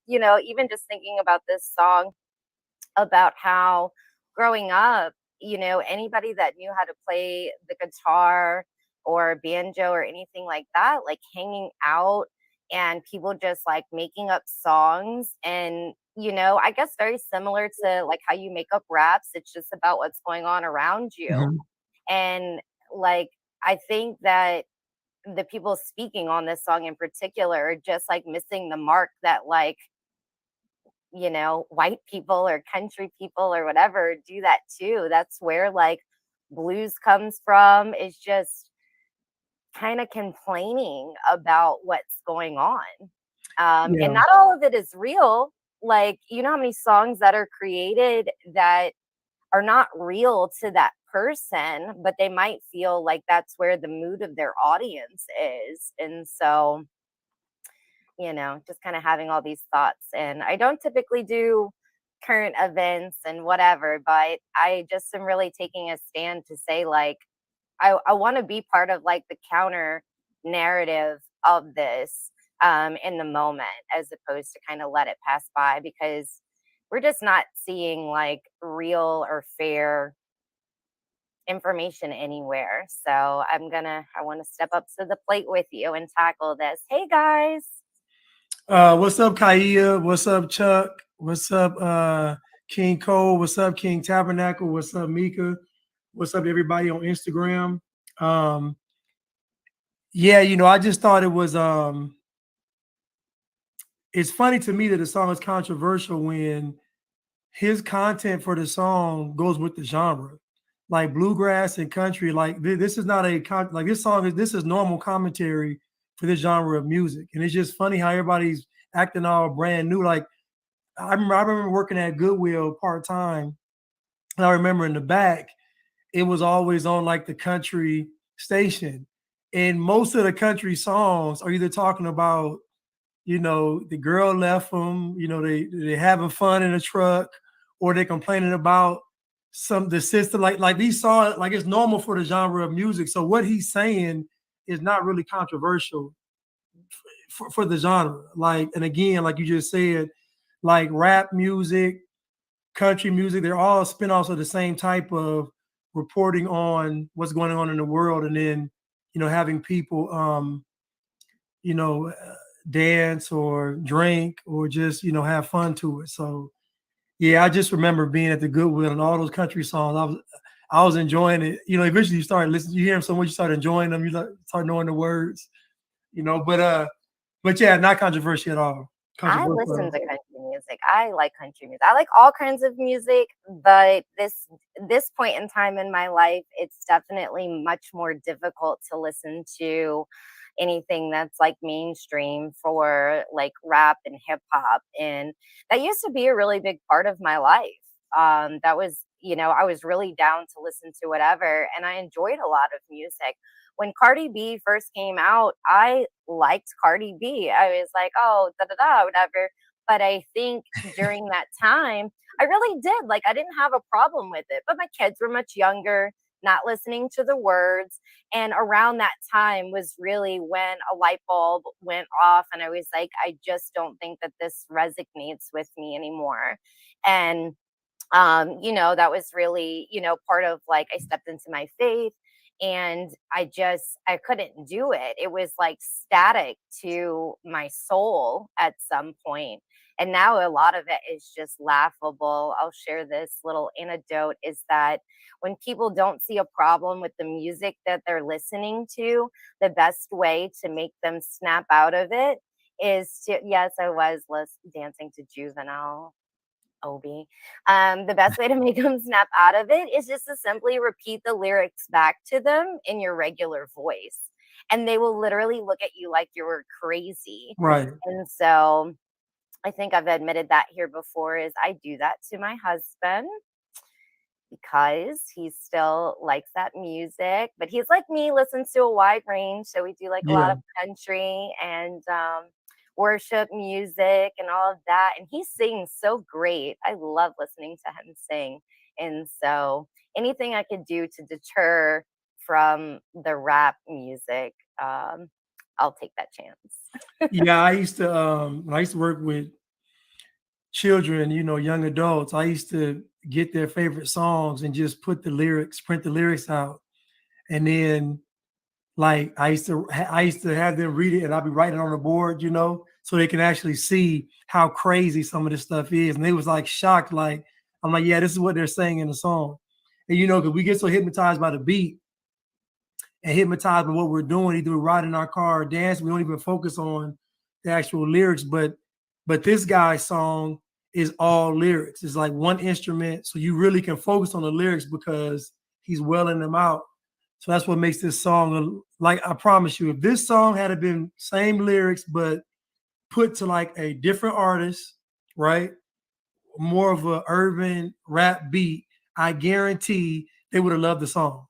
Even just thinking about this song, about how growing up, anybody that knew how to play the guitar or banjo or anything like that, like hanging out and people just like making up songs. And, I guess very similar to like how you make up raps, it's just about what's going on around you. Mhm. And like, I think that the people speaking on this song in particular are just like missing the mark that like, white people or country people or whatever do that too. That's where like blues comes from, is just kind of complaining about what's going on. And Yeah, not all of it is real. Like, how many songs that are created that are not real to that person, but they might feel like that's where the mood of their audience is. And so, just kind of having all these thoughts. And I don't typically do current events and whatever, but I just am really taking a stand to say, like, I want to be part of like the counter narrative of this in the moment, as opposed to kind of let it pass by, because we're just not seeing like real or fair information anywhere. So I want to step up to the plate with you and tackle this. Hey guys. what's up, Kaia? What's up, Chuck? What's up, King Cole? What's up, King Tabernacle? What's up, Mika? What's up, everybody on Instagram? Um, yeah, I just thought it was it's funny to me that the song is controversial when his content for the song goes with the genre. Like bluegrass and country, like this is not like this is normal commentary for this genre of music. And it's just funny how everybody's acting all brand new. Like I remember working at Goodwill part-time, and I remember in the back, it was always on like the country station. And most of the country songs are either talking about, the girl left them, they having fun in the truck, or they complaining about the system. Like these songs, like it's normal for the genre of music. So what he's saying is not really controversial for the genre. Like, and again, like you just said, like rap music, country music, they're all spin-offs of the same type of reporting on what's going on in the world, and then having people you know dance or drink or just have fun to it. So yeah, I just remember being at the Goodwill and all those country songs. I was enjoying it. Eventually you start listening, you hear them so much, you start enjoying them. You start knowing the words. But yeah, not controversial at all. I listen Controversial. to country music. I like country music. I like all kinds of music, but this point in time in my life, it's definitely much more difficult to listen to anything that's like mainstream for like rap and hip hop. And that used to be a really big part of my life. That was, I was really down to listen to whatever, and I enjoyed a lot of music. When Cardi B first came out, I liked Cardi B. I was like, oh, da da da, whatever. But I think during that time, I really did. Like, I didn't have a problem with it. But my kids were much younger, not listening to the words. And around that time was really when a light bulb went off. And I was like, I just don't think that this resonates with me anymore. And that was really, part of like I stepped into my faith, and I couldn't do it. It was like static to my soul at some point. And now a lot of it is just laughable. I'll share this little anecdote, is that when people don't see a problem with the music that they're listening to, the best way to make them snap out of it is to, yes, I was dancing to Juvenile. Obi. The best way to make them snap out of it is just to simply repeat the lyrics back to them in your regular voice. And they will literally look at you like you were crazy. Right. And so I think I've admitted that here before, is I do that to my husband because he still likes that music. But he's like me, listens to a wide range. So we do like a lot Yeah. of country and worship music and all of that. And he sings so great. I love listening to him sing. And so anything I could do to deter from the rap music, I'll take that chance. Yeah, I used to when I used to work with children, young adults, I used to get their favorite songs and just print the lyrics out, and then like I used to have them read it, and I'd be writing on the board, so they can actually see how crazy some of this stuff is, and they was like shocked, like I'm like, yeah, this is what they're saying in the song, and because we get so hypnotized by the beat and hypnotized by what we're doing, either we're riding our car or dancing, we don't even focus on the actual lyrics, but this guy's song is all lyrics. It's like one instrument, so you really can focus on the lyrics because he's welling them out. So that's what makes this song, like, I promise you, if this song had been same lyrics but put to like a different artist, right? More of a urban rap beat, I guarantee they would have loved the song.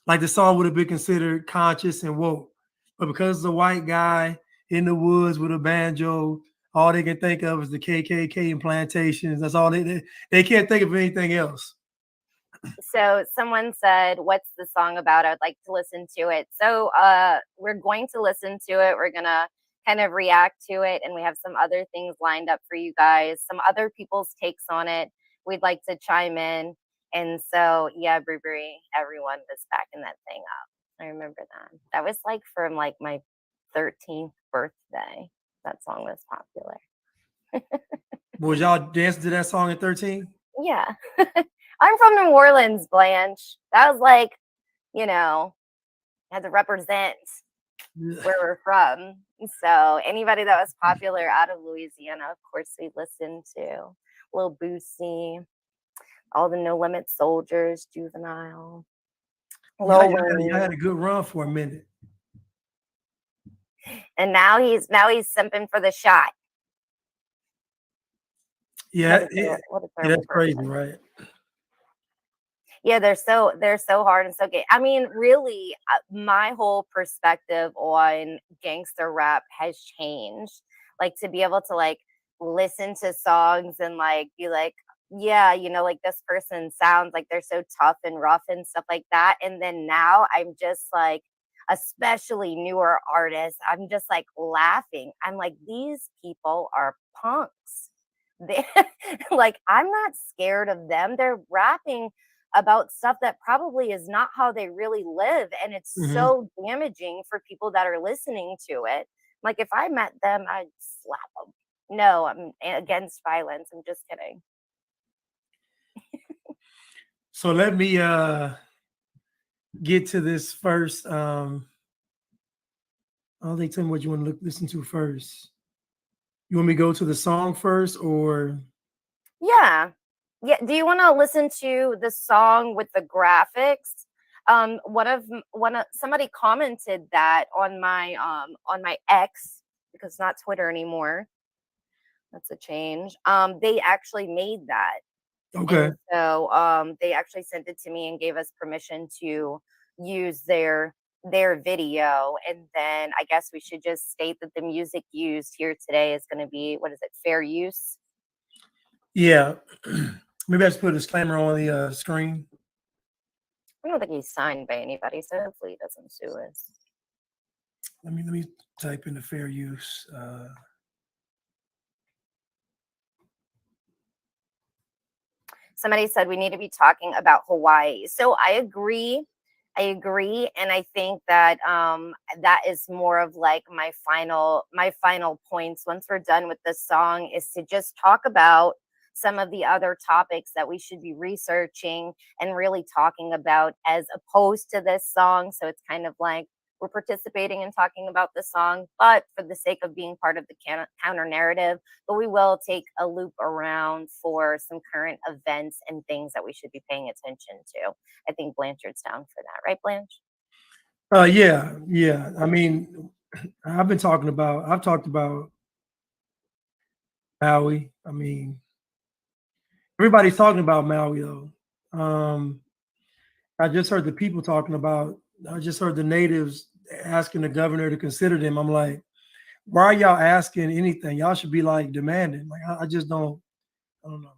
Like the song would have been considered conscious and woke. But because it's a white guy in the woods with a banjo, all they can think of is the KKK and plantations. That's all they can't think of anything else. So someone said, "What's the song about? I'd like to listen to it." So we're going to listen to it. We're gonna kind of react to it, and we have some other things lined up for you guys. Some other people's takes on it. We'd like to chime in. And so yeah, Burberry, everyone was backing that thing up. I remember that. That was like from like my 13th birthday. That song was popular. Was y'all dancing to that song at 13? Yeah. I'm from New Orleans, Blanche. That was like, had to represent where we're from. So anybody that was popular out of Louisiana, of course, we listened to. Lil Boosie, all the No Limit Soldiers, Juvenile. Y'all had a good run for a minute. And now he's simping for the shot. Yeah, that's crazy, right? Yeah, they're so hard and so gay. I mean, really, my whole perspective on gangster rap has changed. Like to be able to like listen to songs and like be like, yeah, like this person sounds like they're so tough and rough and stuff like that. And then now I'm just like, especially newer artists, I'm just like laughing. I'm like, these people are punks. They like, I'm not scared of them. They're rapping about stuff that probably is not how they really live, and it's so damaging for people that are listening to it. Like if I met them, I'd slap them. No, I'm against violence. I'm just kidding. So let me get to this first. I don't think tell me what you want to listen to first. You want me to go to the song first, or? Yeah. Do you want to listen to the song with the graphics? Somebody commented that on my X, because it's not Twitter anymore. That's a change. They actually made that. Okay. And so they actually sent it to me and gave us permission to use their video. And then I guess we should just state that the music used here today is going to be, what is it, fair use? Yeah. Maybe I just put a disclaimer on the screen. I don't think he's signed by anybody, so hopefully he doesn't sue us. Let me type in the fair use. Somebody said we need to be talking about Hawaii. So I agree. And I think that that is more of like my final points once we're done with this song, is to just talk about some of the other topics that we should be researching and really talking about as opposed to this song. So it's kind of like we're participating and talking about the song, but for the sake of being part of the counter narrative. But we will take a loop around for some current events and things that we should be paying attention to. I think Blanchard's down for that, right, Blanche? Yeah. I mean, I've talked about Maui. I mean, everybody's talking about Maui though. I just heard the people talking about. I just heard the natives asking the governor to consider them. I'm like, why are y'all asking anything? Y'all should be like demanding. Like I just don't. I don't know.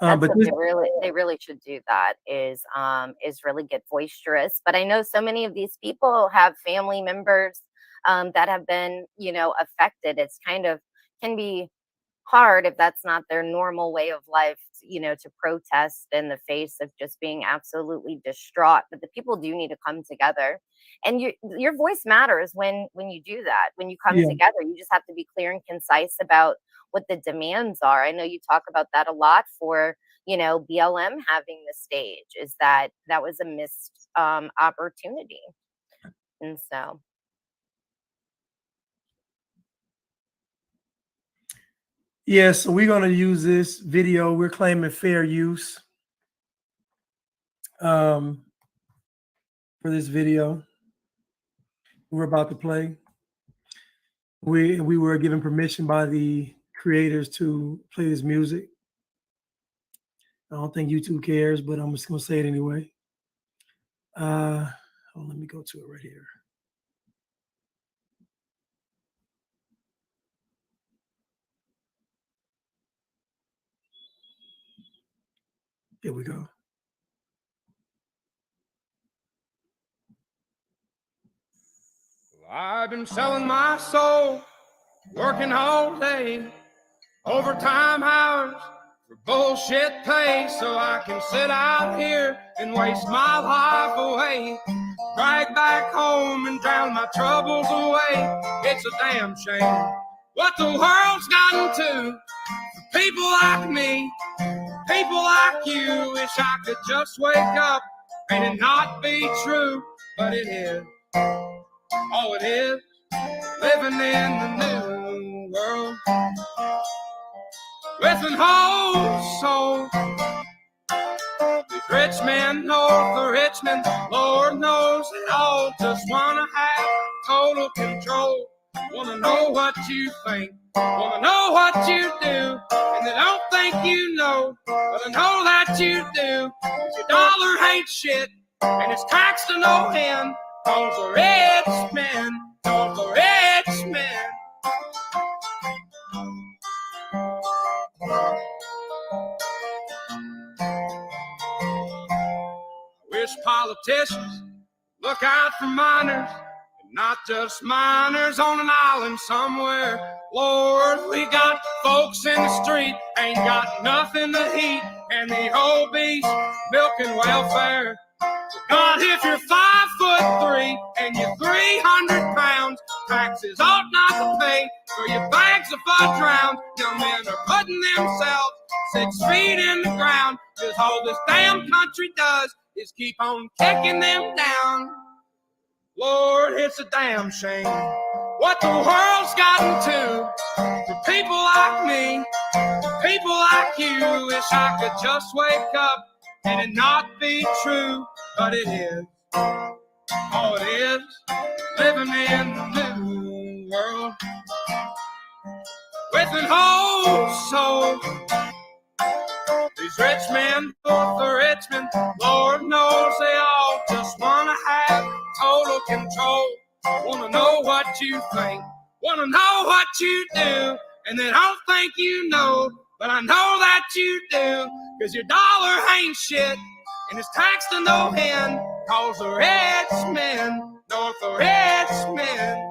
That's what they really should do. That is really get boisterous. But I know so many of these people have family members that have been affected. It's kind of can be hard if that's not their normal way of life, to protest in the face of just being absolutely distraught. But the people do need to come together. And your voice matters when you do that. When you come Yeah. together, you just have to be clear and concise about what the demands are. I know you talk about that a lot for, BLM having the stage, is that was a missed opportunity. And so Yeah, so we're gonna use this video. We're claiming fair use um, for this video we're about to play. We were given permission by the creators to play this music. I don't think YouTube cares, but I'm just gonna say it anyway. Let me go to it right here. Here we go. I've been selling my soul, working all day, overtime hours for bullshit pay, so I can sit out here and waste my life away, drag back home and drown my troubles away. It's a damn shame what the world's gotten to. People like me, people like you, wish I could just wake up and it not be true, but it is. Oh, it is. Living in the new world with an whole soul. These rich men north of Richmond, Lord knows they all just wanna have total control. Wanna know what you think, wanna know what you do, and they don't think you know, but I know that you do. 'Cause your dollar ain't shit, and it's taxed to no end. Cause the rich men, cause the rich men. I wish politicians look out for minors, and not just minors on an island somewhere. Lord, we got folks in the street, ain't got nothing to eat, and the obese milking welfare. God, if you're 5'3" and you're 300 pounds, taxes ought not to pay for your bags of fudge rounds. Young men are putting themselves 6 feet in the ground, 'cause all this damn country does is keep on kicking them down. Lord, it's a damn shame what the world's gotten to. For people like me, people like you, wish I could just wake up and it not be true, but it is. Oh, it is. Living in the new world with an whole soul. These rich men north of Richmond, Lord knows they all just wanna have total control. Wanna know what you think, wanna know what you do, and they don't think you know, but I know that you do. 'Cause your dollar ain't shit, and it's taxed to no end. Cause the rich men north of Richmond.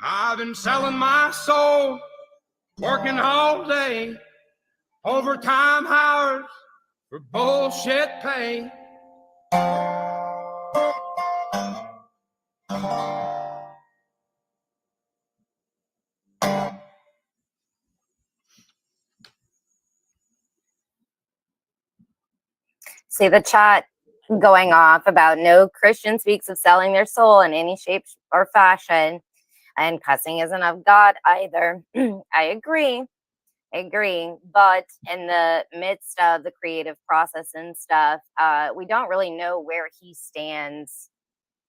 I've been selling my soul, working all day, overtime hours for bullshit pay. see the chat going off about no Christian speaks of selling their soul in any shape or fashion, and cussing isn't of God either. I agree. But in the midst of the creative process and stuff, we don't really know where he stands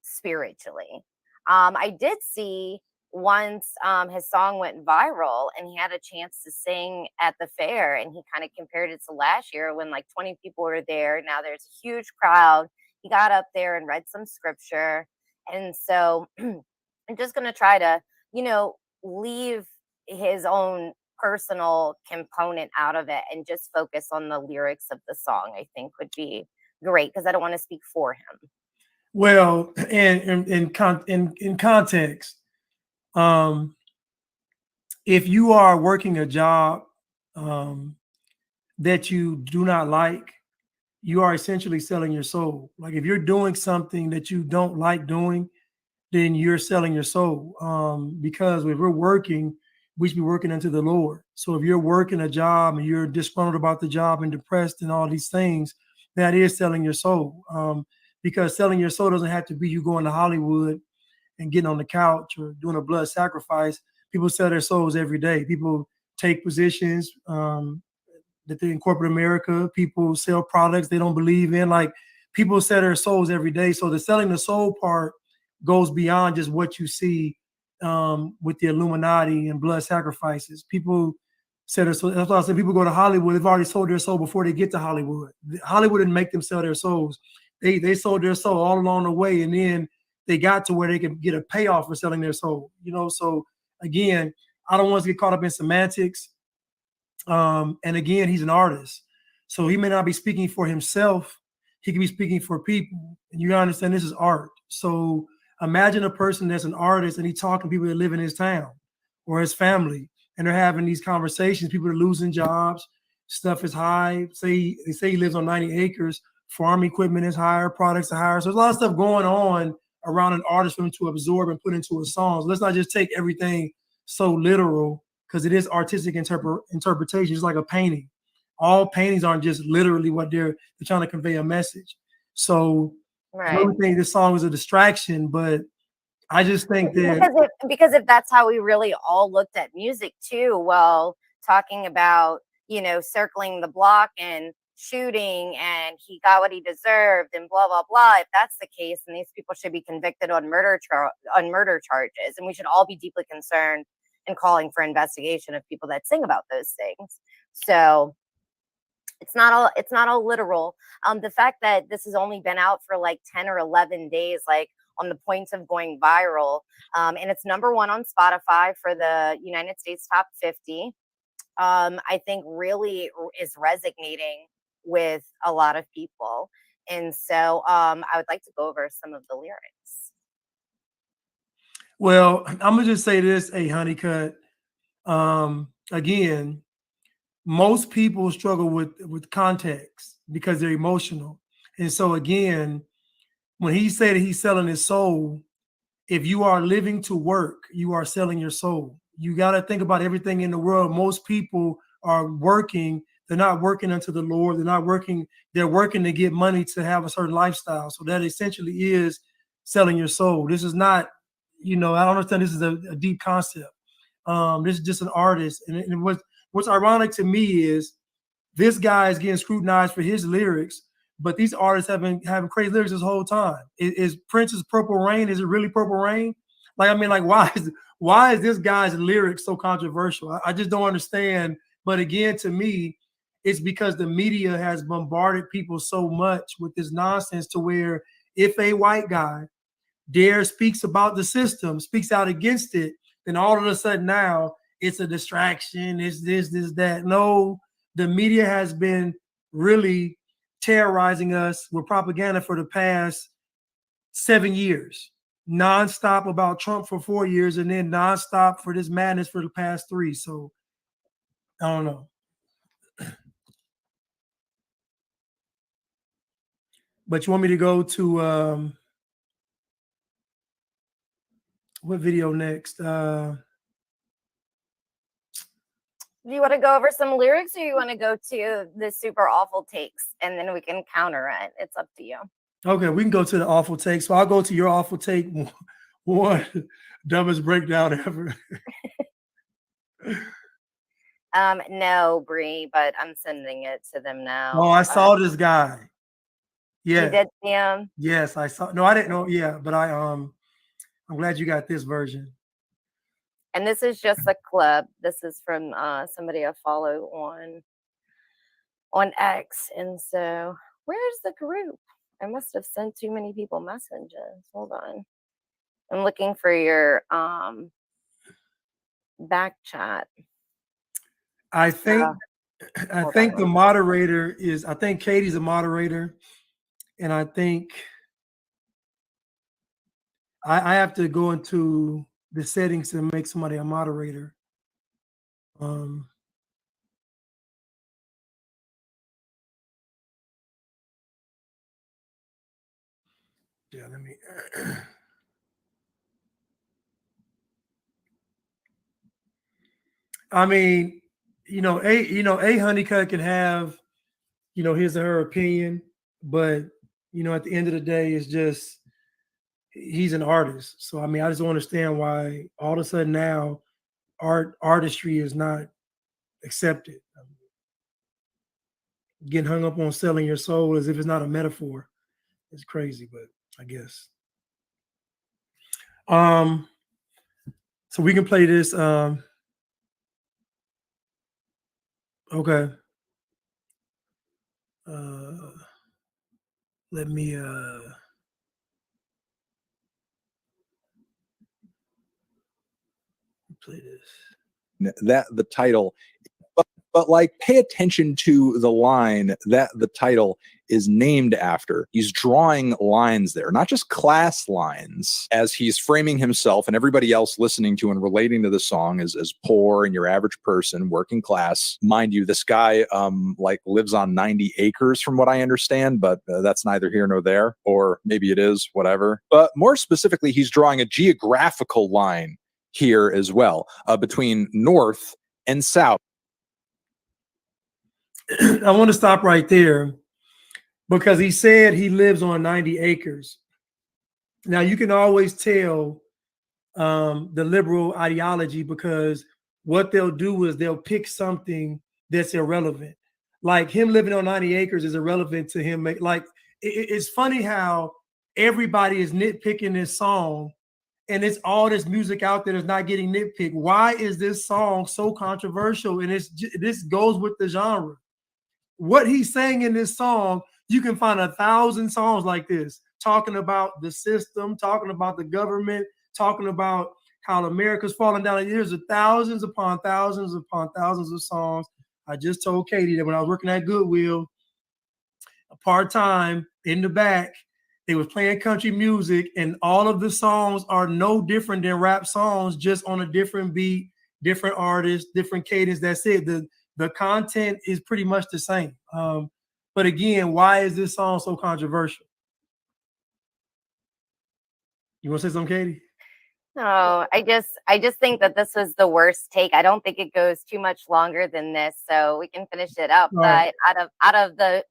spiritually. I did see once his song went viral and he had a chance to sing at the fair, and he kind of compared it to last year when like 20 people were there. Now there's a huge crowd. He got up there and read some scripture. And so I'm just going to try to, leave his own personal component out of it and just focus on the lyrics of the song, I think would be great, because I don't want to speak for him. Well, and in context, if you are working a job that you do not like, you are essentially selling your soul. Like if you're doing something that you don't like doing, then you're selling your soul. Because if we're working, we should be working unto the Lord. So if you're working a job and you're disgruntled about the job and depressed and all these things, that is selling your soul. Because selling your soul doesn't have to be you going to Hollywood and getting on the couch or doing a blood sacrifice. People sell their souls every day. People take positions that they in corporate America. People sell products they don't believe in. Like people sell their souls every day. So the selling the soul part goes beyond just what you see with the Illuminati and blood sacrifices. People sell their soul. That's why I said people go to Hollywood. They've already sold their soul before they get to Hollywood. Hollywood didn't make them sell their souls. They sold their soul all along the way, and then they got to where they could get a payoff for selling their soul. You know, so again, I don't want to get caught up in semantics. And again, he's an artist, so he may not be speaking for himself. He can be speaking for people, and you gotta understand this is art. So imagine a person that's an artist and he's talking to people that live in his town or his family, and they're having these conversations. People are losing jobs, stuff is high. They say he lives on 90 acres. Farm equipment is higher, products are higher. So there's a lot of stuff going on around an artist for him to absorb and put into a song. So let's not just take everything so literal, because it is artistic interpretation. It's like a painting. All paintings aren't just literally what they're trying to convey a message. So I Right. don't think this song is a distraction, but I just think that Because if that's how we really all looked at music too, well, talking about, circling the block and shooting and he got what he deserved and blah blah blah. If that's the case, then these people should be convicted on murder charges, and we should all be deeply concerned and calling for investigation of people that sing about those things. So it's not all literal. The fact that this has only been out for like 10 or 11 days, like on the point of going viral, and it's #1 on Spotify for the United States top 50, I think really is resonating with a lot of people. And so I would like to go over some of the lyrics. well, I'm gonna just say this, a honeycut. Again, most people struggle with context because they're emotional. And so again, when he said that he's selling his soul, if you are living to work, you are selling your soul. You got to think about everything in the world. Most people are working. They're not working unto the Lord. They're not working. They're working to get money to have a certain lifestyle. So that essentially is selling your soul. This is not, I don't understand. This is a deep concept. This is just an artist. And what's ironic to me is this guy is getting scrutinized for his lyrics, but these artists have been having crazy lyrics this whole time. Is Prince's Purple Rain? Is it really Purple Rain? Like, I mean, like, why is this guy's lyrics so controversial? I just don't understand. But again, to me, it's because the media has bombarded people so much with this nonsense to where if a white guy speaks about the system, speaks out against it, then all of a sudden now it's a distraction. It's this, that. No, the media has been really terrorizing us with propaganda for the past 7 years, nonstop about Trump for 4 years, and then nonstop for this madness for the past 3. So I don't know. But you want me to go to what video next? Do you want to go over some lyrics, or you want to go to the super awful takes and then we can counter it? It's up to you. Okay, we can go to the awful take. So I'll go to your awful take one, dumbest breakdown ever. No, Bree, but I'm sending it to them now. Oh, I saw this guy. Yeah. You did see him? Yes, I saw. No, I didn't know. Yeah, but I'm glad you got this version. And this is just a clip. This is from somebody I follow on X. And so where's the group? I must have sent too many people messages. Hold on. I'm looking for your Back chat. I think I Hold think on. the moderator is, I think Katie's a moderator, and I think I have to go into the settings to make somebody a moderator. Yeah, let me. I mean, a Honeycutt can have, his or her opinion, but at the end of the day, it's just he's an artist. So I mean, I just don't understand why all of a sudden now artistry is not accepted. Getting hung up on selling your soul as if it's not a metaphor. It's crazy, but I guess. So we can play this. Okay. Let me play this. That the title, but like pay attention to the line that the title is named after. He's drawing lines there, not just class lines, as he's framing himself and everybody else listening to and relating to the song as poor and your average person, working class. Mind you, this guy like lives on 90 acres from what I understand, but that's neither here nor there, or maybe it is, whatever. But more specifically, he's drawing a geographical line here as well, between North and South. I want to stop right there because he said he lives on 90 acres. Now you can always tell the liberal ideology because what they'll do is they'll pick something that's irrelevant. Like him living on 90 acres is irrelevant to him. Like it's funny how everybody is nitpicking this song and it's all this music out there that's not getting nitpicked. Why is this song so controversial? And this goes with the genre. What he's saying in this song, you can find 1,000 songs like this, talking about the system, talking about the government, talking about how America's falling down. There's thousands upon thousands upon thousands of songs. I just told Katie that when I was working at Goodwill, part-time in the back, they was playing country music, and all of the songs are no different than rap songs, just on a different beat, different artists, different cadence. That's it. The content is pretty much the same. But again, why is this song so controversial? You want to say something, Katie? No, I just think that this was the worst take. I don't think it goes too much longer than this, so we can finish it up. But out of the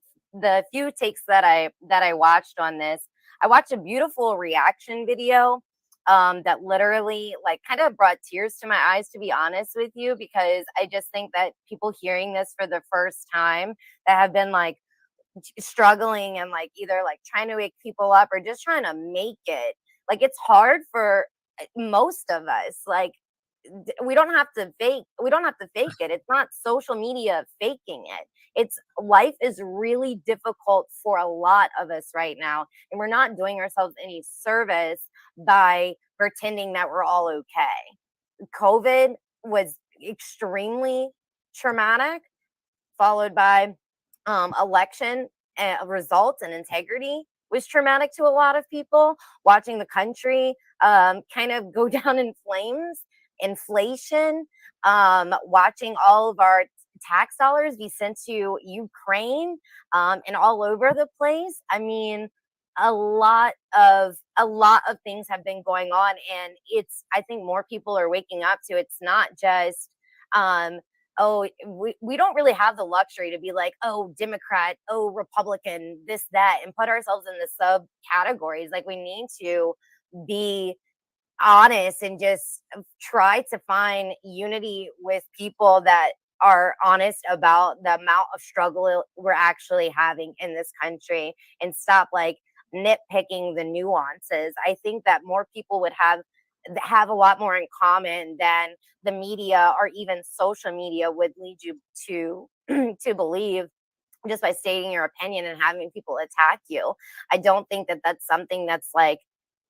few takes that I watched on this, I watched a beautiful reaction video that literally like kind of brought tears to my eyes, to be honest with you, because I just think that people hearing this for the first time that have been like struggling and like either like trying to wake people up or just trying to make it, like it's hard for most of us. Like we don't have to fake it. It's not social media faking it. It's life is really difficult for a lot of us right now, and we're not doing ourselves any service by pretending that we're all okay. COVID was extremely traumatic, followed by election results and integrity was traumatic to a lot of people. Watching the country kind of go down in flames, inflation, watching all of our tax dollars be sent to Ukraine and all over the place. I mean, a lot of things have been going on, and I think more people are waking up to it's not just oh, we don't really have the luxury to be like, oh, Democrat, oh, Republican, this, that, and put ourselves in the subcategories. Like we need to be honest and just try to find unity with people that are honest about the amount of struggle we're actually having in this country and stop like nitpicking the nuances. I think that more people would have a lot more in common than the media or even social media would lead you to believe just by stating your opinion and having people attack you. I don't think that that's something that's like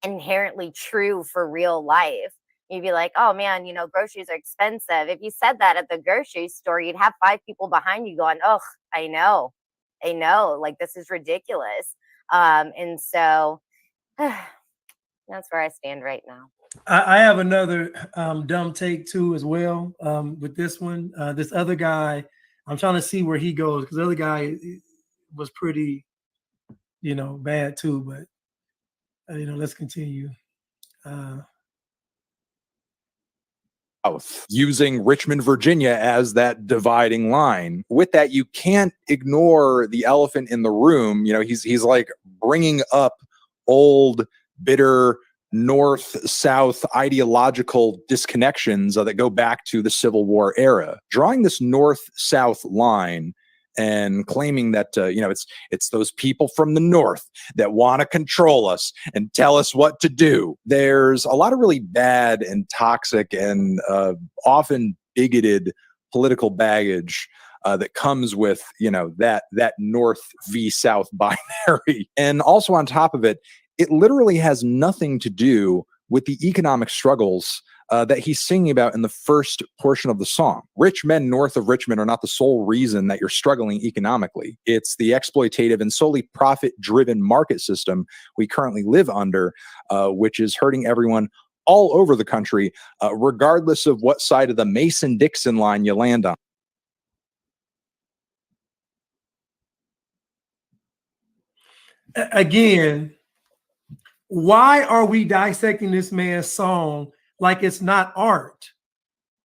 inherently true for real life. You'd be like, oh man, you know, groceries are expensive. If you said that at the grocery store, you'd have 5 people behind you going, oh, I know, like this is ridiculous. And so that's where I stand right now. I have another dumb take too as well with this one. This other guy, I'm trying to see where he goes because the other guy was pretty, you know, bad too. But you know, let's continue. Using Richmond, Virginia as that dividing line. With that, you can't ignore the elephant in the room. You know, he's like bringing up old, bitter North-South ideological disconnections that go back to the Civil War era. Drawing this North-South line and claiming that you know, it's those people from the North that want to control us and tell us what to do. There's a lot of really bad and toxic and often bigoted political baggage that comes with, you know, that North v South binary. And also on top of it, it literally has nothing to do with the economic struggles that he's singing about in the first portion of the song. Rich men north of Richmond are not the sole reason that you're struggling economically. It's the exploitative and solely profit-driven market system we currently live under, which is hurting everyone all over the country, regardless of what side of the Mason-Dixon line you land on. Again, why are we dissecting this man's song like it's not art?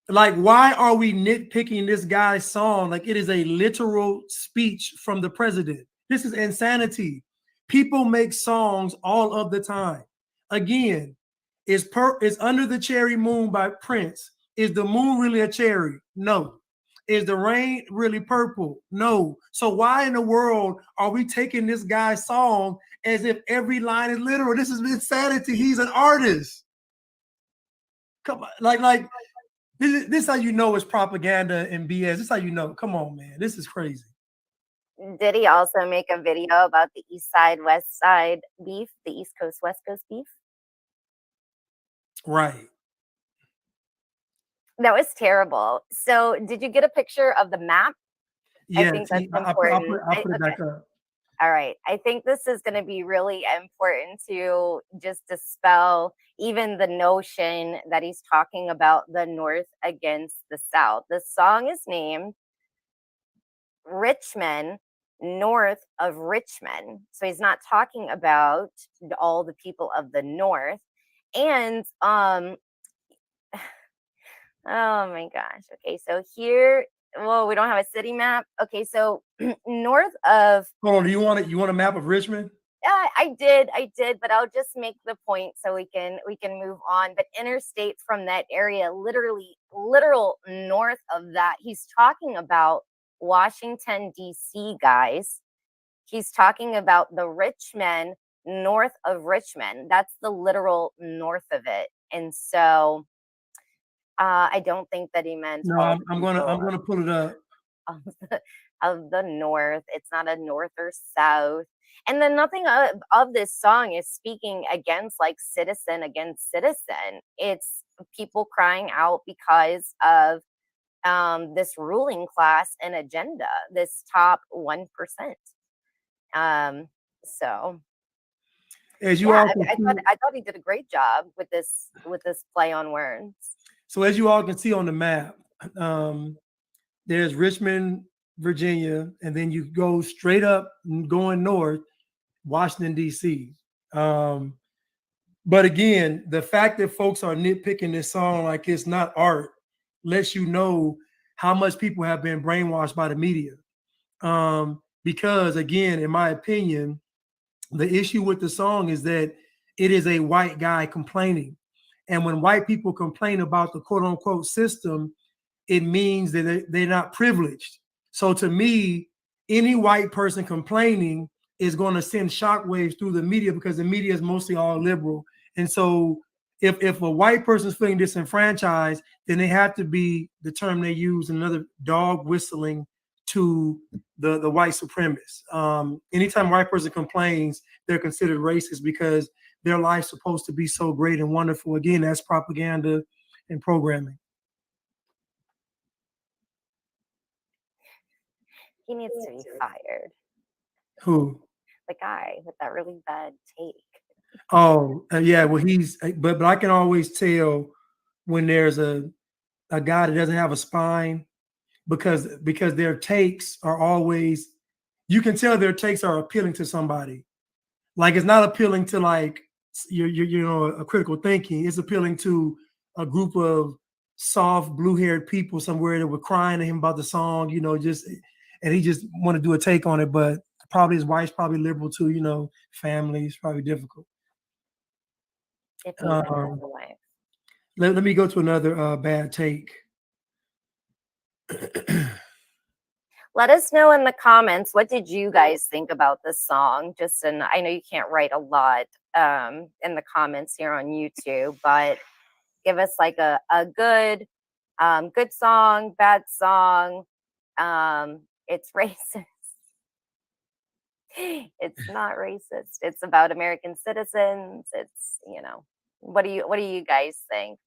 Like, why are we nitpicking this guy's song like it is a literal speech from the president? This is insanity. People make songs all of the time. Again, is Under the Cherry Moon by Prince. Is the moon really a cherry? No. Is the rain really purple? No. So why in the world are we taking this guy's song as if every line is literal? This is insanity. He's an artist. Come on, like this is how you know it's propaganda and BS. This is how you know. Come on, man. This is crazy. Did he also make a video about the East Side, West Side beef, the East Coast, West Coast beef? Right. That was terrible. So did you get a picture of the map? Yeah, I think that's important. I'll put it back up. All right. I think this is going to be really important to just dispel even the notion that he's talking about the North against the South. The song is named Richmond, North of Richmond. So he's not talking about all the people of the North. And oh my gosh. Okay, so here, well, we don't have a city map. Okay, so north of. Hold on. Do you want it? You want a map of Richmond? I did, but I'll just make the point so we can move on. But interstate from that area, literal north of that, he's talking about Washington, D.C., guys. He's talking about the Richmond, north of Richmond. That's the literal north of it. And so I don't think that he meant. No, I'm gonna pull it up. Of the North. It's not a North or South. And then nothing of this song is speaking against like citizen against citizen. It's people crying out because of this ruling class and agenda, this top 1%. So as you all I thought he did a great job with this play on words. So as you all can see on the map, there's Richmond, Virginia, and then you go straight up going north, Washington, D.C. But again, the fact that folks are nitpicking this song like it's not art lets you know how much people have been brainwashed by the media. Because again, in my opinion, the issue with the song is that it is a white guy complaining. And when white people complain about the quote unquote system, it means that they're not privileged. So to me, any white person complaining is going to send shockwaves through the media because the media is mostly all liberal. And so if a white person is feeling disenfranchised, then they have to be the term they use, another dog whistling to the white supremacists. Anytime a white person complains, they're considered racist because their life's supposed to be so great and wonderful. Again, that's propaganda and programming. He needs to be fired. Who? The guy with that really bad take. Oh, yeah. Well, but I can always tell when there's a guy that doesn't have a spine because their takes are always, you can tell their takes are appealing to somebody. Like it's not appealing to like a critical thinking. It's appealing to a group of soft blue-haired people somewhere that were crying to him about the song, and he just want to do a take on it. But probably his wife's probably liberal too, family is probably difficult. If he even has a wife. Let me go to another bad take. Let us know in the comments, what did you guys think about this song? I know you can't write a lot in the comments here on YouTube, but give us like a good song, bad song. It's racist. It's not racist. It's about American citizens. It's, what do you guys think?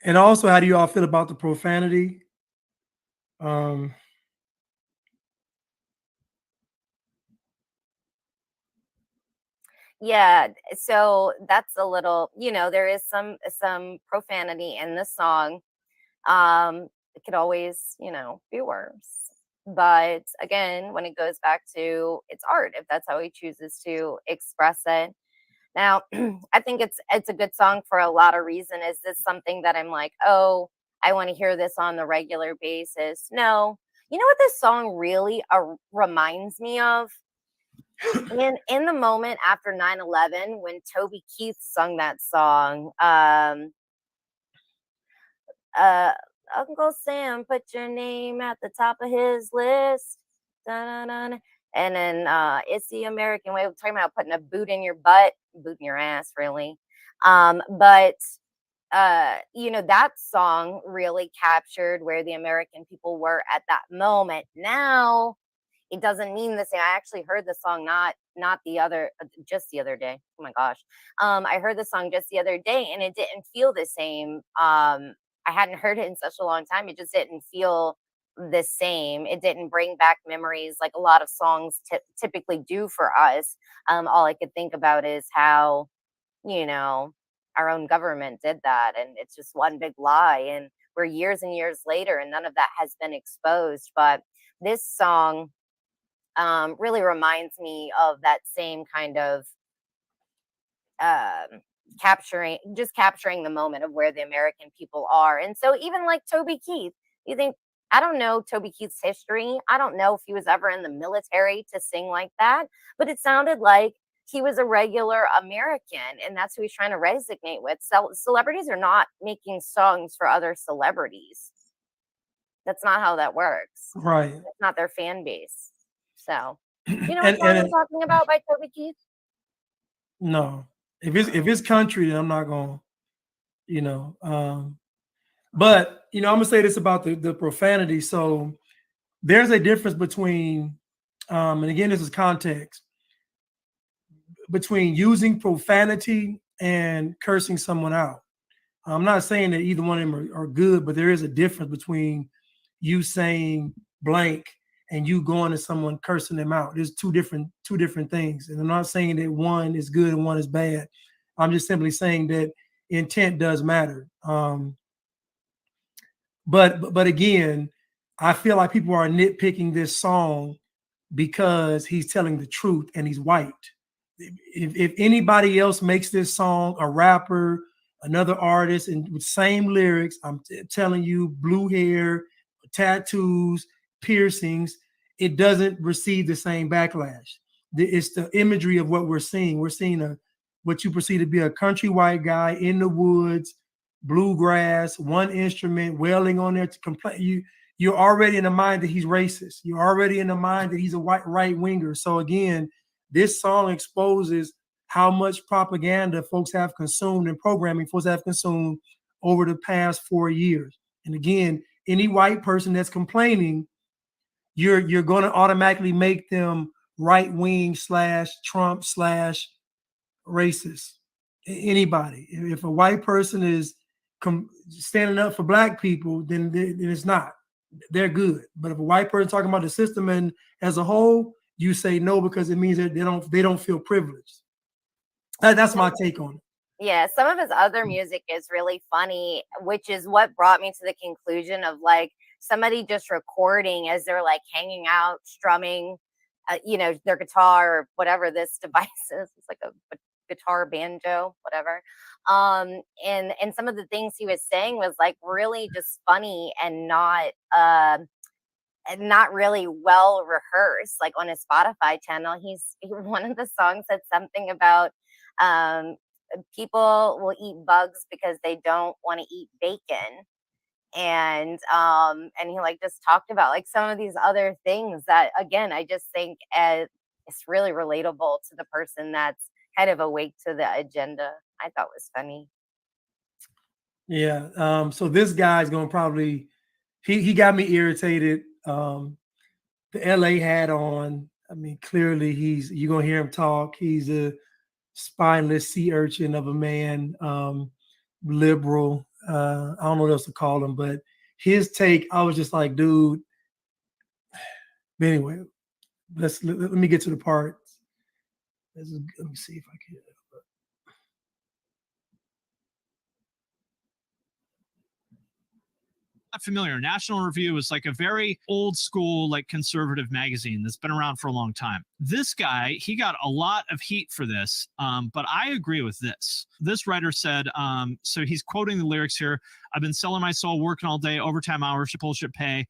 And also, how do you all feel about the profanity? Yeah, so that's a little, there is some profanity in the song. It could always, be worse. But again, when it goes back to it's art, if that's how he chooses to express it. Now, I think it's a good song for a lot of reasons. Is this something that I'm like, oh, I want to hear this on the regular basis? No. You know what this song really reminds me of? In the moment after 9/11, when Toby Keith sung that song, Uncle Sam put your name at the top of his list. Da-da-da-da. And then it's the American way of talking about putting a boot in your butt, boot in your ass, really. But that song really captured where the American people were at that moment. Now, it doesn't mean the same. I actually heard the song just the other day. Oh my gosh. I heard the song just the other day and it didn't feel the same. I hadn't heard it in such a long time. It just didn't feel the same. It didn't bring back memories like a lot of songs typically do for us. All I could think about is how, our own government did that. And it's just one big lie. And we're years and years later and none of that has been exposed. But this song really reminds me of that same kind of capturing the moment of where the American people are. And so even like Toby Keith, I don't know Toby Keith's history. I don't know if he was ever in the military to sing like that, but it sounded like he was a regular American and that's who he's trying to resonate with. So celebrities are not making songs for other celebrities. That's not how that works. Right. It's not their fan base. So, you know what song I'm talking about by Toby Keith? No. If it's country, then I'm not going, but I'm gonna say this about the profanity. So there's a difference between, and again, this is context, between using profanity and cursing someone out. I'm not saying that either one of them are good, but there is a difference between you saying blank and you going to someone cursing them out. There's two different things. And I'm not saying that one is good and one is bad. I'm just simply saying that intent does matter. But again, I feel like people are nitpicking this song because he's telling the truth and he's white. If anybody else makes this song, a rapper, another artist, and with same lyrics, I'm telling you, blue hair, tattoos, piercings, it doesn't receive the same backlash. It's the imagery of what we're seeing. We're seeing what you perceive to be a country white guy in the woods, bluegrass, one instrument, wailing on there to complain. You're already in the mind that he's racist. You're already in the mind that he's a white right winger. So again, this song exposes how much propaganda folks have consumed and programming folks have consumed over the past 4 years. And again, any white person that's complaining, you're going to automatically make them right-wing / Trump / racist. Anybody. If a white person is standing up for black people, then it's not. They're good. But if a white person talking about the system and as a whole, you say no because it means that they don't feel privileged. That's my take on it. Yeah, some of his other music is really funny, which is what brought me to the conclusion of like somebody just recording as they're like hanging out, strumming, their guitar or whatever this device is. It's like a guitar, banjo, whatever. And some of the things he was saying was like really just funny and not really well rehearsed. Like on his Spotify channel, one of the songs said something about people will eat bugs because they don't want to eat bacon. And he like just talked about like some of these other things that again I just think it's really relatable to the person that's kind of awake to the agenda. I thought was funny. Yeah. So this guy's gonna probably he got me irritated. The LA hat on. I mean, clearly you're gonna hear him talk. He's a spineless sea urchin of a man, liberal. I don't know what else to call him, but his take, I was just like, dude. But anyway, let me get to the part. Let me see if I can. Not familiar. National Review is like a very old school, like conservative magazine that's been around for a long time. This guy, he got a lot of heat for this, but I agree with this. This writer said, so he's quoting the lyrics here. I've been selling my soul, working all day, overtime hours, bullshit pay.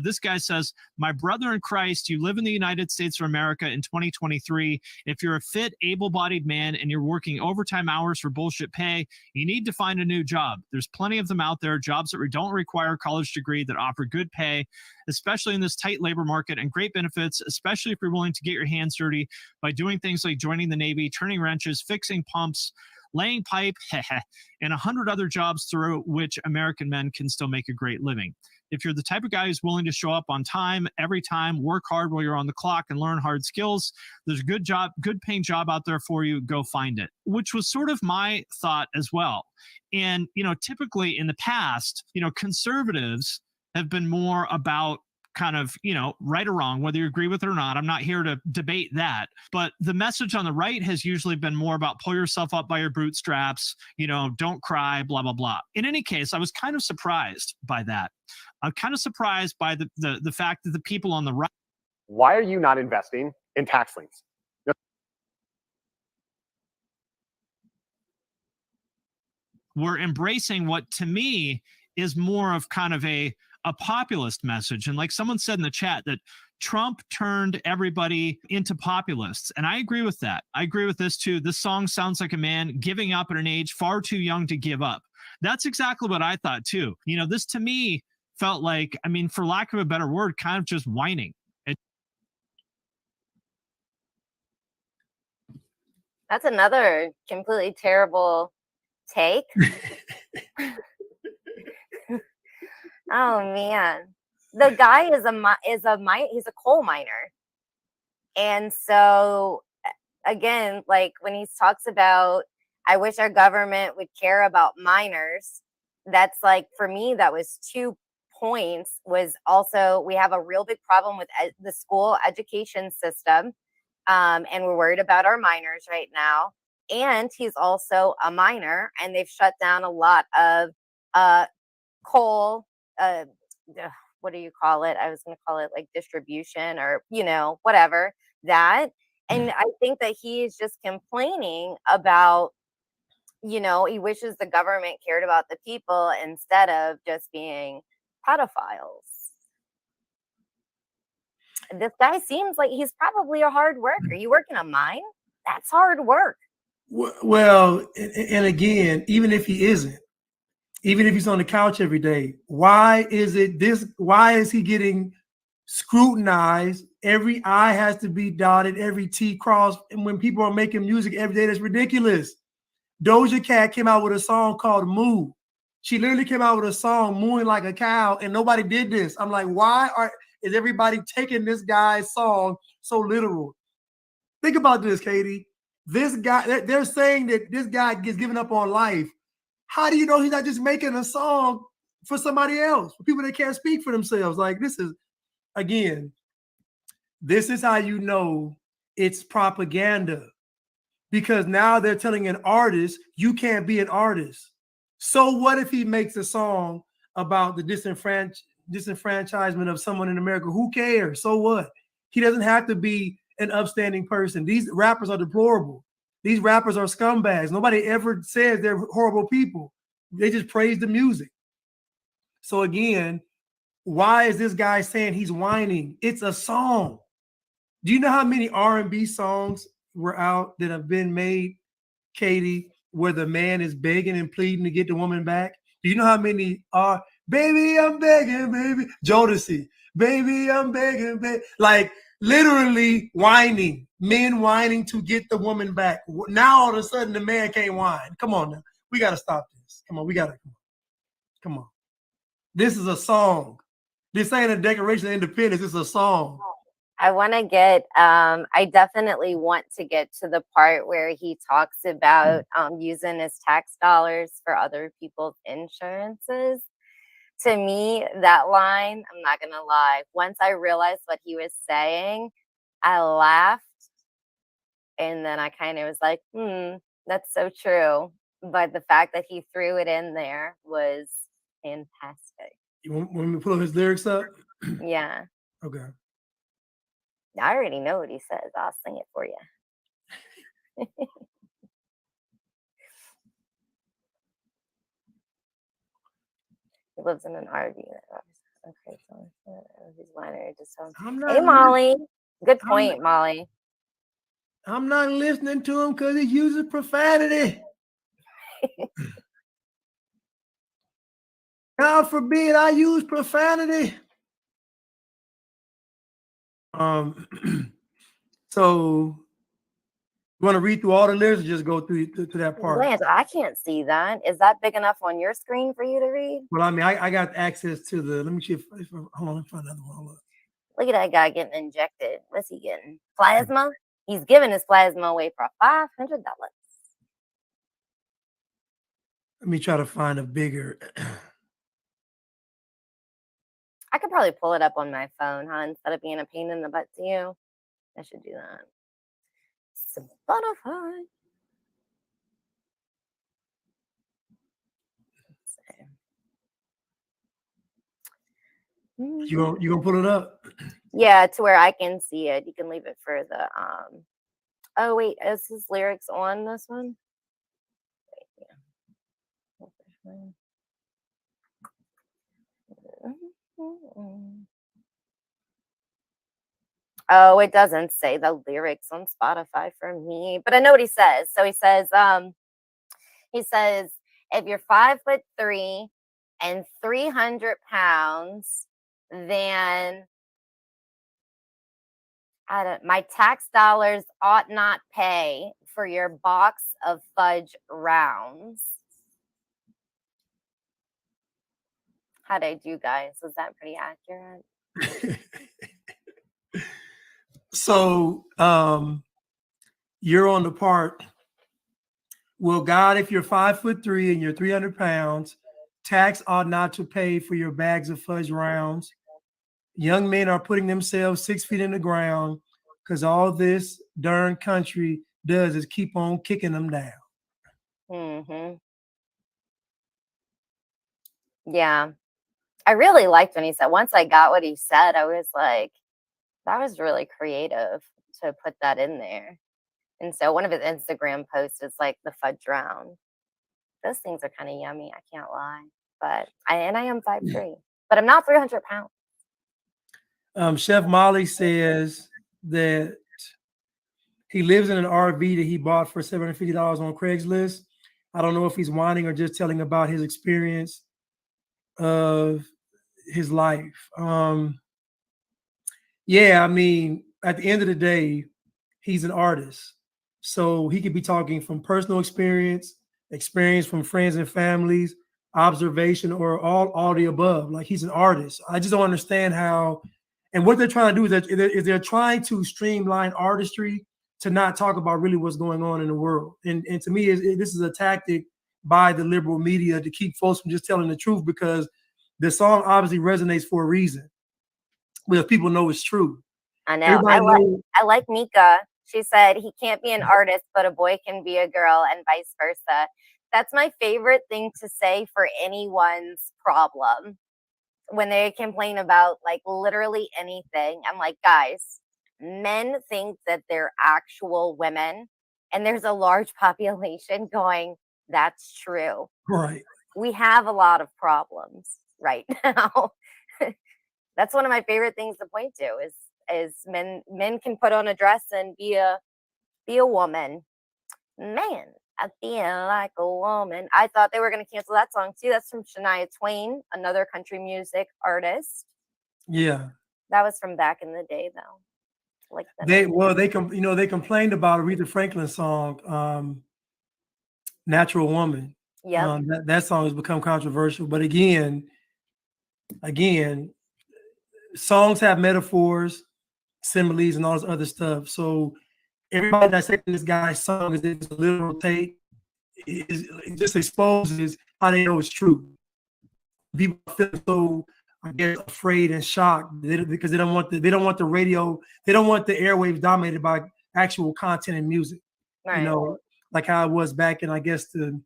This guy says, my brother in Christ, you live in the United States of America in 2023. If you're a fit, able-bodied man and you're working overtime hours for bullshit pay, you need to find a new job. There's plenty of them out there, jobs that don't require a college degree that offer good pay, especially in this tight labor market, and great benefits, especially if you're willing to get your hands dirty by doing things like joining the Navy, turning wrenches, fixing pumps, laying pipe, and 100 other jobs through which American men can still make a great living. If you're the type of guy who's willing to show up on time, every time, work hard while you're on the clock and learn hard skills, there's a good paying job out there for you. Go find it, which was sort of my thought as well. And, typically in the past, conservatives have been more about kind of, right or wrong, whether you agree with it or not. I'm not here to debate that. But the message on the right has usually been more about pull yourself up by your bootstraps, don't cry, blah, blah, blah. In any case, I was kind of surprised by that. I'm kind of surprised by the fact that the people on the right. Why are you not investing in tax liens? We're embracing what to me is more of kind of a populist message. And like someone said in the chat that Trump turned everybody into populists. And I agree with that. I agree with this too. This song sounds like a man giving up at an age far too young to give up. That's exactly what I thought too. This to me felt like, for lack of a better word, kind of just whining. That's another completely terrible take. Oh man, the guy is a coal miner, and so again, like when he talks about, I wish our government would care about miners. That's like, for me, that was 2 points. Was also, we have a real big problem with the school education system, and we're worried about our miners right now. And he's also a miner, and they've shut down a lot of coal. What do you call it? I was going to call it like distribution or, whatever that. And I think that he is just complaining about, he wishes the government cared about the people instead of just being pedophiles. This guy seems like he's probably a hard worker. You work in a mine? That's hard work. Well, and again, even if he isn't, even if he's on the couch every day, why is he getting scrutinized? Every I has to be dotted, every T crossed. And when people are making music every day, that's ridiculous. Doja Cat came out with a song called Moo. She literally came out with a song mooing like a cow, and nobody did this. I'm like, is everybody taking this guy's song so literal? Think about this, Katie. This guy, they're saying that this guy gets given up on life. How do you know he's not just making a song for somebody else, for people that can't speak for themselves? Like, this is, again, this is how you know it's propaganda. Because now they're telling an artist, you can't be an artist. So what if he makes a song about the disenfranchisement of someone in America? Who cares? So what? He doesn't have to be an upstanding person. These rappers are deplorable. These rappers are scumbags. Nobody ever says they're horrible people. They just praise the music. So again, why is this guy saying he's whining? It's a song. Do you know how many R&B songs were out that have been made, Katie, where the man is begging and pleading to get the woman back? Do you know how many are, baby, I'm begging, baby, Jodeci, baby, I'm begging, baby, like literally whining, men whining to get the woman back. Now all of a sudden the man can't whine. Come on now, we got to stop this. Come on, come on. This is a song. This ain't a Declaration of Independence. It's a song. I want to get, I definitely want to get to the part where he talks about using his tax dollars for other people's insurances. To me, that line, I'm not going to lie, once I realized what he was saying, I laughed. And then I kind of was like, that's so true. But the fact that he threw it in there was fantastic. You want me to pull his lyrics up? Yeah. Okay. I already know what he says. I'll sing it for you. He lives in an RV. Okay, so he's minor. Just hey, Molly. Good point, Molly. I'm not listening to him because he uses profanity. God forbid I use profanity. So you want to read through all the lyrics or just go through to that part? Lance, I can't see that. Is that big enough on your screen for you to read? Well, I mean, I got access to the, let me see if hold on, let me find another one. Look at that guy getting injected. What's he getting? Plasma? He's giving his plasma away for $500. Let me try to find a bigger. I could probably pull it up on my phone, huh? Instead of being a pain in the butt to you. I should do that. Spotify. You gonna pull it up? Yeah, to where I can see it. You can leave it for the oh wait, is his lyrics on this one? Oh, it doesn't say the lyrics on Spotify for me, but I know what he says. So he says, if you're 5'3" and 300 pounds, then my tax dollars ought not pay for your box of fudge rounds. How'd I do, guys? Was that pretty accurate? So you're on the part. Well, God, if you're 5'3" and you're 300 pounds, tax ought not to pay for your bags of fudge rounds. Young men are putting themselves 6 feet in the ground because all this darn country does is keep on kicking them down. Mm-hmm. Yeah. I really liked when he said, once I got what he said, I was like, that was really creative to put that in there. And so one of his Instagram posts is like the fudge round. Those things are kind of yummy. I can't lie. But I am 5'3", but I'm not 300 pounds. Chef Molly says that he lives in an RV that he bought for $750 on Craigslist. I don't know if he's whining or just telling about his experience of his life. Yeah, I mean, at the end of the day, he's an artist. So he could be talking from personal experience from friends and families, observation, or all the above. Like, he's an artist. I just don't understand how, and what they're trying to do is they're trying to streamline artistry to not talk about really what's going on in the world. And to me, this is a tactic by the liberal media to keep folks from just telling the truth, because the song obviously resonates for a reason. Because people know it's true. I know. Everybody knows. I like Mika. She said he can't be an artist, but a boy can be a girl, and vice versa. That's my favorite thing to say for anyone's problem. When they complain about like literally anything, I'm like, guys, men think that they're actual women, and there's a large population going, that's true. Right. We have a lot of problems right now. That's one of my favorite things to point to is men can put on a dress and be a woman. Man, I feel like a woman. I thought they were going to cancel that song too. That's from Shania Twain, another country music artist. Yeah. That was from back in the day, though. Like they complained about Aretha Franklin's song, "Natural Woman." Yeah. That song has become controversial. But again, songs have metaphors, similes, and all this other stuff. So everybody that's saying this guy's song is a literal take, it just exposes how they know it's true. People feel so, I guess, afraid and shocked because they don't want the radio, they don't want the airwaves dominated by actual content and music. Right. You know, like how it was back in, I guess, the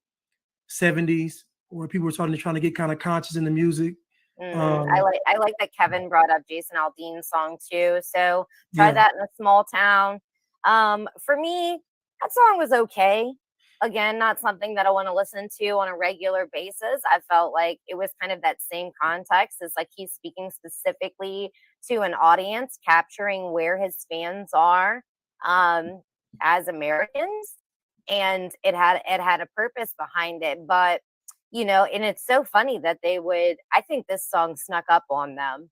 70s, where people were trying to get kind of conscious in the music. I like that Kevin brought up Jason Aldean's song too. So try that in a small town. For me, that song was okay. Again, not something that I want to listen to on a regular basis. I felt like it was kind of that same context. It's like he's speaking specifically to an audience, capturing where his fans are as Americans, and it had a purpose behind it. But you know, and it's so funny that I think this song snuck up on them,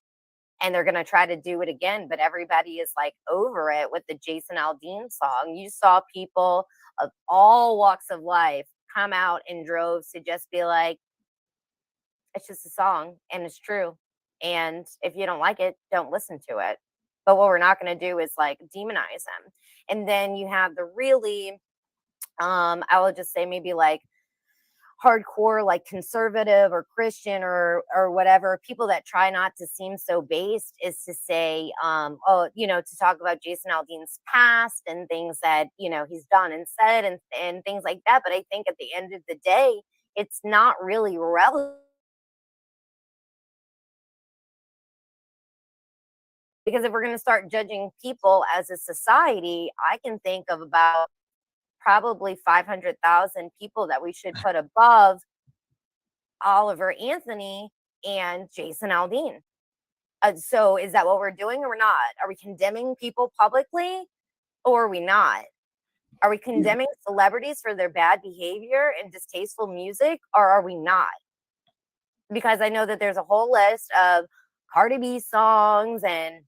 and they're going to try to do it again, but everybody is like over it with the Jason Aldean song. You saw people of all walks of life come out in droves to just be like, it's just a song and it's true. And if you don't like it, don't listen to it. But what we're not going to do is like demonize them. And then you have the really, I will just say maybe like hardcore, like conservative or Christian or whatever, people that try not to seem so based, is to say, to talk about Jason Aldean's past and things that, he's done and said and things like that. But I think at the end of the day, it's not really relevant. Because if we're going to start judging people as a society, I can think of about probably 500,000 people that we should put above Oliver Anthony and Jason Aldean. So is that what we're doing or we're not? Are we condemning people publicly or are we not? Are we condemning celebrities for their bad behavior and distasteful music, or are we not? Because I know that there's a whole list of Cardi B songs and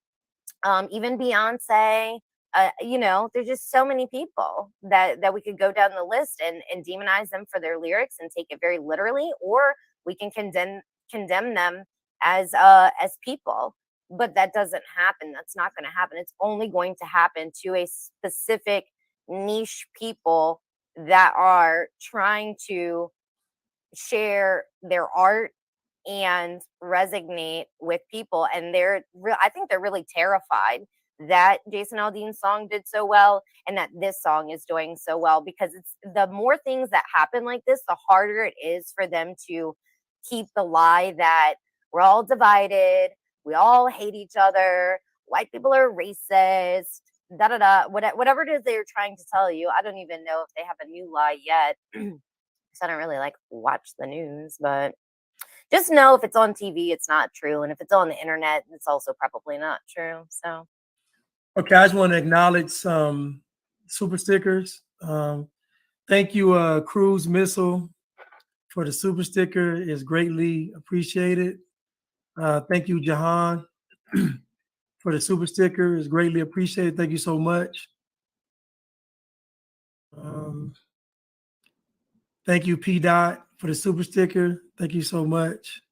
even Beyonce. There's just so many people that we could go down the list and demonize them for their lyrics and take it very literally, or we can condemn them as people. But that doesn't happen. That's not going to happen. It's only going to happen to a specific niche people that are trying to share their art and resonate with people. And I think they're really terrified that Jason Aldean's song did so well and that this song is doing so well, because it's the more things that happen like this, the harder it is for them to keep the lie that we're all divided, we all hate each other, white people are racist, whatever it is they're trying to tell you. I don't even know if they have a new lie yet. So I don't really watch the news, but just know if it's on TV, it's not true. And if it's on the internet, it's also probably not true. So. Okay, I just want to acknowledge some super stickers. Thank you, Cruise Missile, for the super sticker. It's greatly appreciated. Thank you, Jahan, for the super sticker. It's greatly appreciated. Thank you so much. Thank you, P. Dot, for the super sticker. Thank you so much.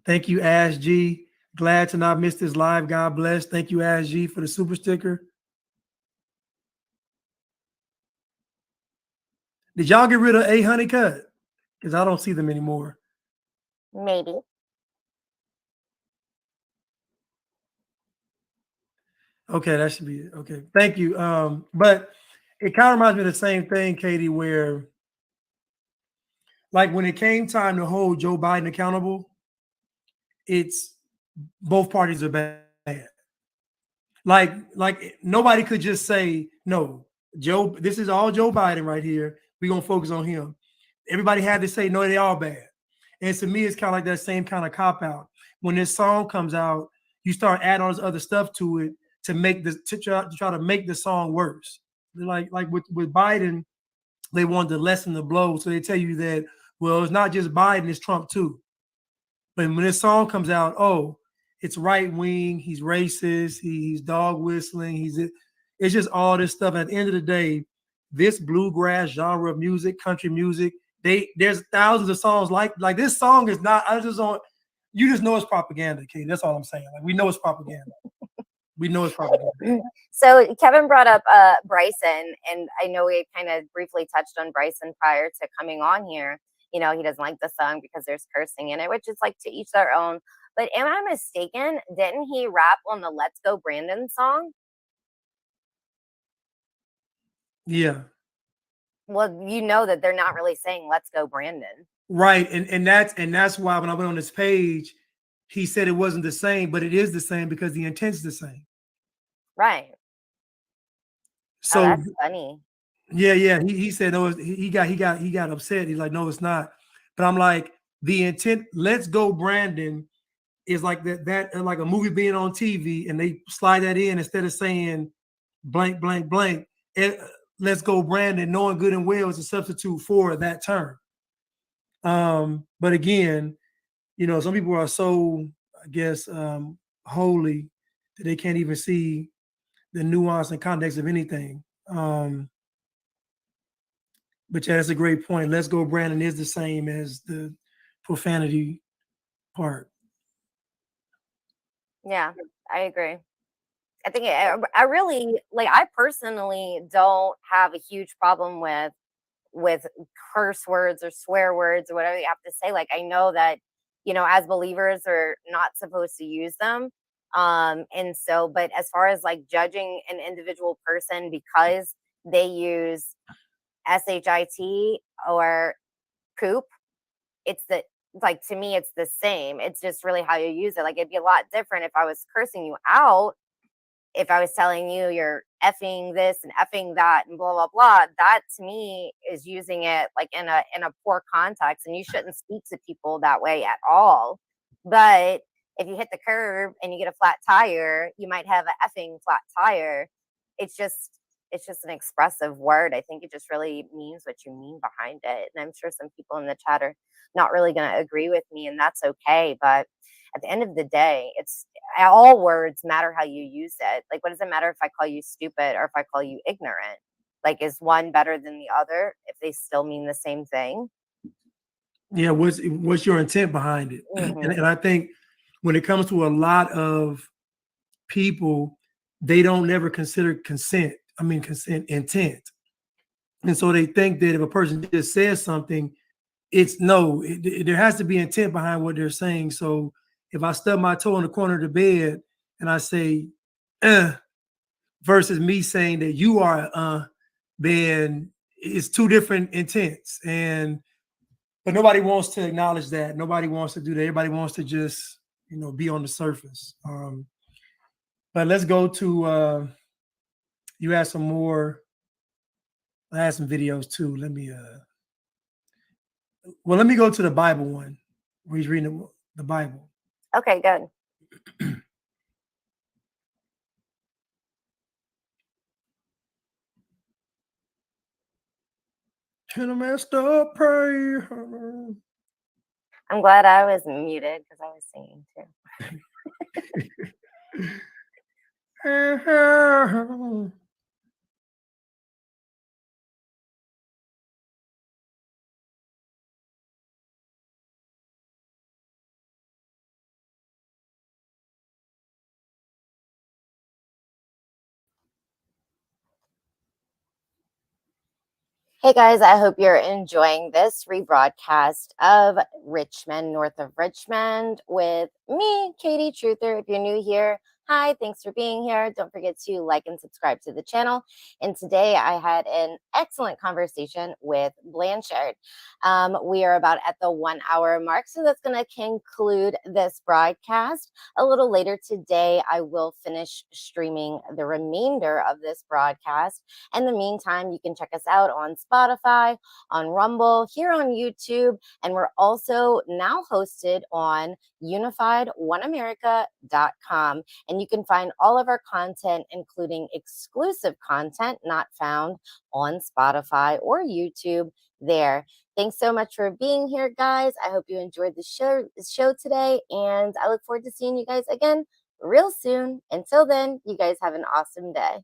Thank you, Ash G. Glad to not miss this live. God bless. Thank you, ASG, for the super sticker. Did y'all get rid of A Honeycut? Because I don't see them anymore. Maybe. Okay, that should be it. Okay, thank you. But it kind of reminds me of the same thing, Katie, where like when it came time to hold Joe Biden accountable, it's both parties are bad. Like nobody could just say, no, Joe, this is all Joe Biden right here. We're gonna focus on him. Everybody had to say, no, they all bad. And to me, it's kind of like that same kind of cop out. When this song comes out, you start adding all this other stuff to it to make the to try to make the song worse. Like with Biden, they wanted to lessen the blow. So they tell you that, well, it's not just Biden, it's Trump too. But when this song comes out, oh, it's right wing, he's racist, he's dog whistling, it's just all this stuff. At the end of the day, this bluegrass genre of music, country music, there's thousands of songs like this song is not. You just know it's propaganda, Kate. That's all I'm saying. Like we know it's propaganda. We know it's propaganda. So Kevin brought up Bryson, and I know we kind of briefly touched on Bryson prior to coming on here. You know, he doesn't like the song because there's cursing in it, which is like to each their own. But am I mistaken? Didn't he rap on the Let's Go Brandon song? Yeah. Well, you know that they're not really saying "Let's go, Brandon." Right, and that's why when I went on this page, he said it wasn't the same, but it is the same because the intent's the same. Right. So oh, that's funny. yeah. He said no. He got upset. He's like, no, it's not. But I'm like, the intent. Let's go, Brandon. Is like that like a movie being on TV, and they slide that in instead of saying blank blank blank. Let's go, Brandon. Knowing good and well is a substitute for that term. But again, you know, some people are so, I guess, holy that they can't even see the nuance and context of anything. But yeah, that's a great point. Let's go, Brandon is the same as the profanity part. Yeah, I agree. I think I really like. I personally don't have a huge problem with curse words or swear words or whatever you have to say. Like I know that, you know, as believers are not supposed to use them. And so, but as far as like judging an individual person because they use shit or poop, it's the like to me it's the same. It's just really how you use it. Like it'd be a lot different if I was cursing you out, if I was telling you you're effing this and effing that and blah blah blah. That to me is using it like in a poor context, and you shouldn't speak to people that way at all. But if you hit the curb and you get a flat tire, you might have an effing flat tire. It's just an expressive word. I think it just really means what you mean behind it. And I'm sure some people in the chat are not really going to agree with me, and that's okay. But at the end of the day, it's all words matter how you use it. Like, what does it matter if I call you stupid or if I call you ignorant? Like, is one better than the other if they still mean the same thing? Yeah, what's your intent behind it? And I think when it comes to a lot of people, they don't never consider consent. I mean, consent intent. And so they think that if a person just says something, it's no, there has to be intent behind what they're saying. So if I stub my toe in the corner of the bed and I say, versus me saying that you are, then it's two different intents. But nobody wants to acknowledge that. Nobody wants to do that. Everybody wants to just, you know, be on the surface. But let's go to, you had some more, I had some videos too. Let me go to the Bible one where he's reading the Bible. Okay, good. Can I messed up pray? I'm glad I was muted because I was singing too. Hey guys, I hope you're enjoying this rebroadcast of Men North of Richmond with me, Katie Truther. If you're new here, hi, thanks for being here. Don't forget to like and subscribe to the channel. And today I had an excellent conversation with Blanchard. We are about at the 1 hour mark, so that's going to conclude this broadcast. A little later today, I will finish streaming the remainder of this broadcast. In the meantime, you can check us out on Spotify, on Rumble, here on YouTube, and we're also now hosted on UnifiedOneAmerica.com. And you can find all of our content, including exclusive content not found on Spotify or YouTube there. Thanks so much for being here, guys. I hope you enjoyed the show today, and I look forward to seeing you guys again real soon. Until then, you guys have an awesome day.